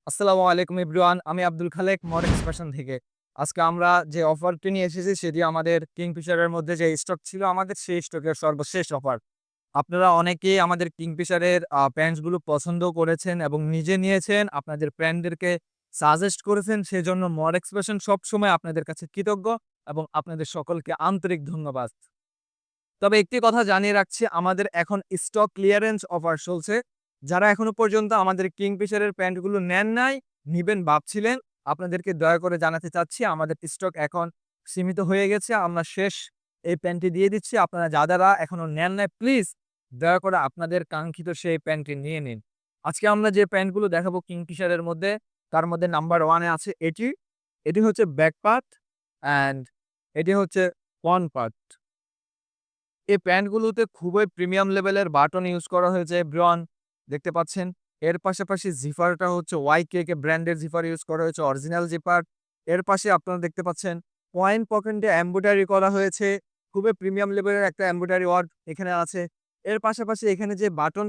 আসসালামু আলাইকুম এভরিওয়ান। আমি আব্দুল খালেক মড এক্সপ্রেশন থেকে। আজকে আমরা যে অফারটি নিয়ে এসেছি সেটি আমাদের কিংফিশারের মধ্যে যে স্টক ছিল আমাদের সেই স্টকের সর্বশেষ অফার। আপনারা অনেকেই আমাদের কিংফিশারের প্যান্টস গুলো পছন্দ করেছেন এবং নিজে নিয়েছেন। আপনাদের ফ্রেন্ডদেরকে সাজেস্ট করেছেন। সেজন্য মড এক্সপ্রেশন সবসময় আপনাদের কাছে কৃতজ্ঞ এবং আপনাদের সকলকে আন্তরিক ধন্যবাদ। তবে একটি কথা জানিয়ে রাখছি, আমাদের এখন স্টক ক্লিয়ারেন্স অফার চলছে। যারা এখনো পর্যন্ত আমাদের কিংফিশারের প্যান্টগুলো নেন নাই, নিবেন ভাবছিলেন, আপনাদেরকে দয়া করে জানাতে চাচ্ছি আমাদের স্টক এখন সীমিত হয়ে গেছে। আমরা শেষ এই প্যান্টটি দিয়ে দিচ্ছি। আপনারা যারা এখনো নেন নাই প্লিজ দয়া করে আপনাদের কাঙ্ক্ষিত সেই প্যান্টটি নিয়ে নিন। আজকে আমরা যে প্যান্টগুলো দেখাবো কিংফিশারের মধ্যে, তার মধ্যে নাম্বার 1 এ আছে এটি। এটি হচ্ছে ব্যাক পার্ট অ্যান্ড এটি হচ্ছে ফ্রন্ট পার্ট। এই প্যান্টগুলোতে খুবই প্রিমিয়াম লেভেলের বাটন ইউজ করা হয়েছে ব্রন দেখতে পাচ্ছেন। এর পাশাপাশি জিপারটা হচ্ছে ওয়াইকেকে ব্র্যান্ডের জিপার ইউজ করা হয়েছে, অরিজিনাল জিপার। এর পাশে আপনারা দেখতে পাচ্ছেন পয়েন্ট পকেটে এমব্রয়ডারি করা হয়েছে। খুবই প্রিমিয়াম লেভেলের একটা এমব্রয়ডারি ওয়ার্ক এখানে আছে। এর পাশাপাশি এখানে যে বাটন